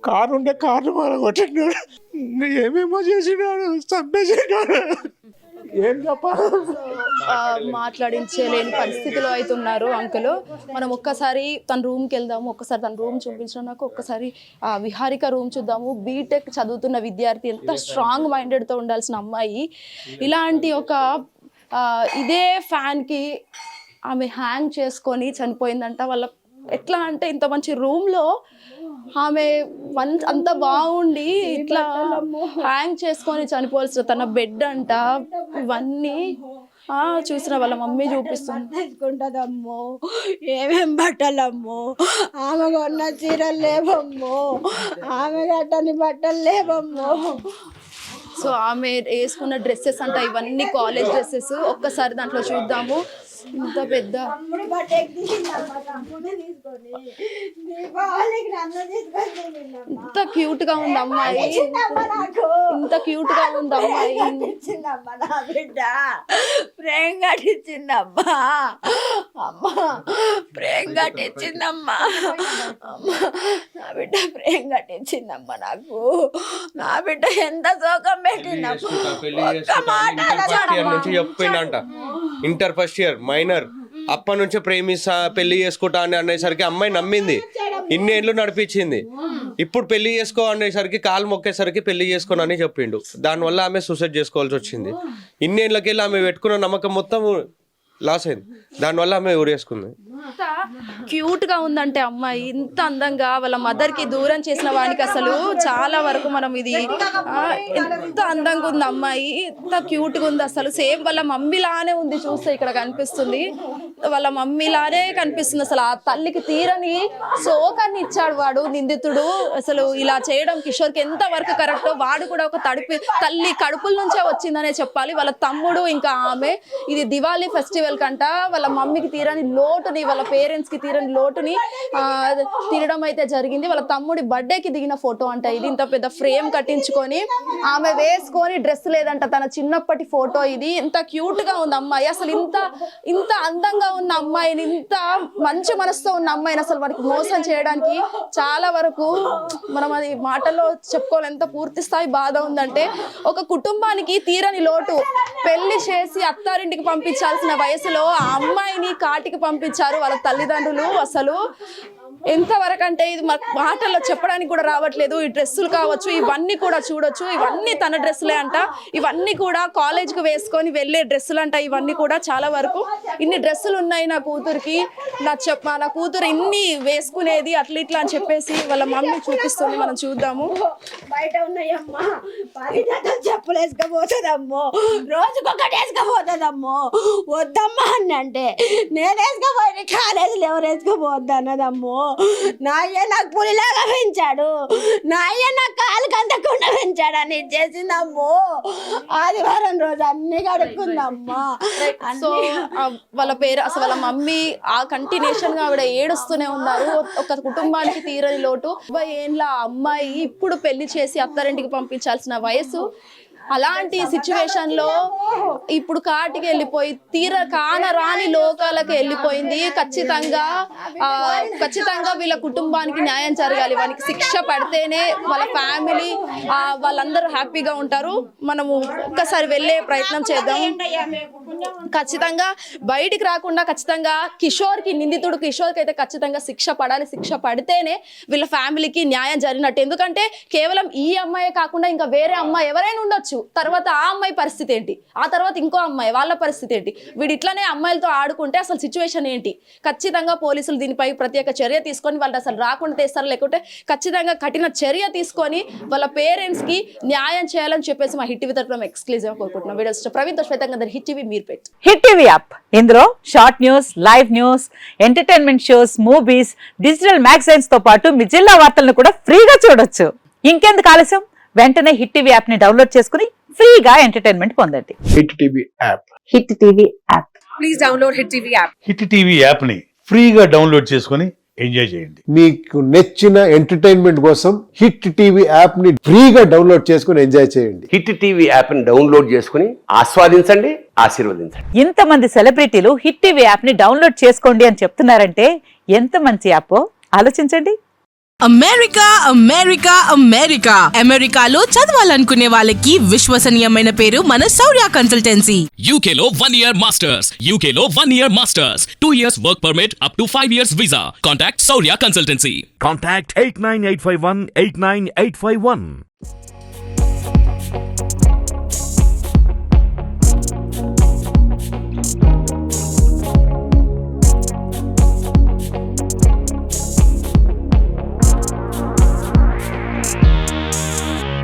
Car ఉంటే కార్లు మనం కొట్టినాడు, ఏమేమో చేసినాడు, చంపేసినాడు. ఏం చెప్పాలి? మాట్లాడించలేని పరిస్థితిలో అయితే ఉన్నారు అంకుల్. మనం ఒక్కసారి తన రూమ్కి వెళ్దాము, ఒక్కసారి తన రూమ్ చూపించడం, నాకు ఒక్కసారి విహారిక రూమ్ చూద్దాము. బీటెక్ చదువుతున్న విద్యార్థి, ఎంత స్ట్రాంగ్ మైండెడ్తో ఉండాల్సిన అమ్మాయి ఇలాంటి ఒక ఇదే ఫ్యాన్కి ఆమె హ్యాంగ్ చేసుకొని చనిపోయిందంట. వాళ్ళ ఎట్లా అంటే ఇంత మంచి రూమ్లో ఆమె అంత బాగుండి ఇట్లా హ్యాంగ్ చేసుకొని చనిపోవాల్సిన తన బెడ్ అంట. ఇవన్నీ చూసిన వాళ్ళ మమ్మీ చూపిస్తుంది. తీసుకుంటుందమ్మో, ఏమేం బట్టలమ్మో, ఆమె కొన్న చీరలు లేవమ్మో, ఆమె కట్టని బట్టలు లేవమ్మో. సో ఆమె వేసుకున్న డ్రెస్సెస్ అంట, ఇవన్నీ కాలేజ్ డ్రెస్సెస్. ఒక్కసారి దాంట్లో చూద్దాము. ఇంత పెద్ద ఇంత క్యూట్ గా ఉంది అమ్మాయి, ఇంత క్యూట్ గా ఉంది అమ్మాయి. బిడ్డ ప్రేమ కట్టించిందమ్మా, అమ్మా ప్రేమ కట్టించిందమ్మా, అమ్మా నా బిడ్డ ప్రేమ కట్టించిందమ్మా. నాకు నా బిడ్డ ఎంత శోకం పెట్టిందమ్మా. చెప్పిండంట ఇంటర్ ఫస్ట్ ఇయర్ మైనర్, అప్పటి నుంచే ప్రేమిస్తా పెళ్లి చేసుకుంటా అని అనేసరికి అమ్మాయి నమ్మింది, ఇన్నేళ్ళు నడిపించింది. ఇప్పుడు పెళ్లి చేసుకో అనేసరికి కాలు మొక్కేసరికి పెళ్లి చేసుకోనని చెప్పిండు. దానివల్ల ఆమె సూసైడ్ చేసుకోవాల్సి వచ్చింది. ఇన్నేళ్ళకి వెళ్ళి ఆమె పెట్టుకున్న నమ్మకం మొత్తం లాస్ అయింది. దానివల్ల ఆమె ఊరేసుకుంది. ఇంత క్యూట్ గా ఉందంటే అమ్మాయి, ఇంత అందంగా వాళ్ళ మదర్ కి దూరం చేసిన వానికి అసలు చాలా వరకు మనం ఇది ఎంత అందంగా ఉంది అమ్మాయి, ఎంత క్యూట్ గా ఉంది అసలు. సేమ్ వాళ్ళ మమ్మీ లానే ఉంది, చూస్తే ఇక్కడ కనిపిస్తుంది వాళ్ళ మమ్మీ లానే కనిపిస్తుంది. అసలు ఆ తల్లికి తీరని శోకాన్ని ఇచ్చాడు వాడు నిందితుడు. అసలు ఇలా చేయడం కిషోర్కి ఎంత వరకు కరెక్టో, వాడు కూడా ఒక తల్లి కడుపుల నుంచే వచ్చిందనే చెప్పాలి. వాళ్ళ తమ్ముడు ఇంకా ఆమె, ఇది దివాళీ ఫెస్టివల్ కంట వాళ్ళ మమ్మీకి తీరని లోటుని, వాళ్ళ పేరెంట్స్ కి తీరని లోటుని తీరడం అయితే జరిగింది. వాళ్ళ తమ్ముడి బర్త్డేకి దిగిన ఫోటో అంట ఇది. ఇంత పెద్ద ఫ్రేమ్ కట్టించుకొని ఆమె వేసుకొని డ్రెస్ లేదంట, తన చిన్నప్పటి ఫోటో ఇది. ఇంత క్యూట్ గా ఉంది అమ్మాయి. అసలు ఇంత అందంగా ఉన్న అమ్మాయిని, ఇంత మంచి మనసుతో ఉన్న అమ్మాయిని అసలు వారికి మోసం చేయడానికి చాలా వరకు మనం అది మాటల్లో చెప్పుకోవాలి. ఎంత పూర్తి స్థాయి బాధ ఉందంటే, ఒక కుటుంబానికి తీరని లోటు, పెళ్లి చేసి అత్తారింటికి పంపించాల్సిన వయసులో ఆ అమ్మాయిని కాటికి పంపించారు వాళ్ళ తల్లిదండ్రులు. అసలు ఎంతవరకు అంటే ఇది మాటల్లో చెప్పడానికి కూడా రావట్లేదు. ఈ డ్రెస్సులు కావచ్చు, ఇవన్నీ కూడా చూడొచ్చు, ఇవన్నీ తన డ్రెస్సులే అంట. ఇవన్నీ కూడా కాలేజ్కి వేసుకొని వెళ్ళే డ్రెస్సులు అంట. ఇవన్నీ కూడా చాలా వరకు ఇన్ని డ్రెస్సులు ఉన్నాయి నా కూతురికి, నా కూతురు ఇన్ని వేసుకునేది అట్లా ఇట్లా అని చెప్పేసి వాళ్ళ మమ్మీ చూపిస్తుంది. మనం చూద్దాము. బయట ఉన్నాయమ్మా, చెప్పులు వేసుకపోతుందమ్మో, రోజుకొకటి వేసుకపోతుందమ్మో. వద్దమ్మా అని అంటే నేను వేసుకపోయి కాలేజీలో ఎవరు వేసుకోపోద్దు అన్నదమ్మో. నా అయ్య నాకు పులిలాగా పెంచాడు, నా అయ్య నా కాలుకి అందకుండా పెంచాడు అని చేసిందమ్మో. ఆదివారం రోజు అన్ని కడుక్కుందమ్మా. సో వాళ్ళ పేరు అసలు వాళ్ళ మమ్మీ ఆ కంటిన్యూషన్ గా ఆవిడ ఏడుస్తూనే ఉన్నారు. ఒక కుటుంబానికి తీరని లోటు. 20 ఏళ్ళ అమ్మాయి ఇప్పుడు పెళ్లి చేసి అత్తారింటికి పంపించాల్సిన వయసు. అలాంటి సిచ్యువేషన్ లో ఇప్పుడు కాటికి వెళ్ళిపోయి కానరాని లోకాలకు వెళ్ళిపోయింది. ఖచ్చితంగా వీళ్ళ కుటుంబానికి న్యాయం జరగాలి. వానికి శిక్ష పడితేనే వాళ్ళ ఫ్యామిలీ వాళ్ళందరూ హ్యాపీగా ఉంటారు. మనము ఒక్కసారి వెళ్ళే ప్రయత్నం చేద్దాం. ఖచ్చితంగా బయటికి రాకుండా ఖచ్చితంగా నిందితుడు కిషోర్కి అయితే ఖచ్చితంగా శిక్ష పడాలి. శిక్ష పడితేనే వీళ్ళ ఫ్యామిలీకి న్యాయం జరిగినట్టు. ఎందుకంటే కేవలం ఈ అమ్మాయే కాకుండా ఇంకా వేరే అమ్మాయి ఎవరైనా ఉండొచ్చు. తర్వాత ఆ అమ్మాయి పరిస్థితి ఏంటి, ఆ తర్వాత ఇంకో అమ్మాయి వాళ్ళ పరిస్థితి ఏంటి? వీడు ఇట్లానే అమ్మాయిలతో ఆడుకుంటే అసలు సిచ్యువేషన్ ఏంటి? ఖచ్చితంగా పోలీసులు దీనిపై ప్రత్యేక చర్య తీసుకొని వాళ్ళు అసలు రాకుండా తెస్తారు, లేకుంటే ఖచ్చితంగా కఠిన చర్య తీసుకొని వాళ్ళ పేరెంట్స్ కి న్యాయం చేయాలని చెప్పేసి మా హిట్ టీవీ తరఫున ఎక్స్క్లూజివ్ కోరుకుంటున్నాం. వీడియోస్ ప్రవీణ్ తో శ్వేతంగా hit TV Meerpet. Hit TV app, ఇందులో short news, live news, entertainment shows, movies, digital magazines తో పాటు మీ జిల్లా వార్తలను కూడా ఫ్రీగా చూడొచ్చు. ఇంకెందుకు ఆలస్యం, వెంటనే హిట్ టీవీ యాప్ ని డౌన్లోడ్ చేసుకుని ఫ్రీగా ఎంటర్టైన్మెంట్ పొందండి. Hit TV app. Hit TV app. Please download hit TV app. Hit TV app ని ఫ్రీగా డౌన్లోడ్ చేసుకుని ఎంజాయ్ చేయండి. మీకు నచ్చిన ఎంటర్టైన్మెంట్ కోసం హిట్ టీవీ యాప్ ని ఫ్రీగా డౌన్లోడ్ చేసుకుని ఎంజాయ్ చేయండి. హిట్ టీవీ యాప్ ని డౌన్లోడ్ చేసుకుని ఆస్వాదించండి, ఆశీర్వదించండి. ఇంతమంది సెలబ్రిటీలు హిట్ టీవీ యాప్ ని డౌన్లోడ్ చేసుకోండి అని చెప్తున్నారంటే ఎంత మంచి యాప్ ఆలోచించండి. అమెరికా అమెరికా అమెరికా అమెరికాలో చదవాలనుకునే వాళ్ళకి విశ్వసనీయమైన పేరు మన శౌర్య కన్సల్టెన్సీ. UK లో 1 year masters. UK లో 1 year masters. 2 years work permit up to 5 years visa. Contact Saurya Consultancy. Contact 89851 89851.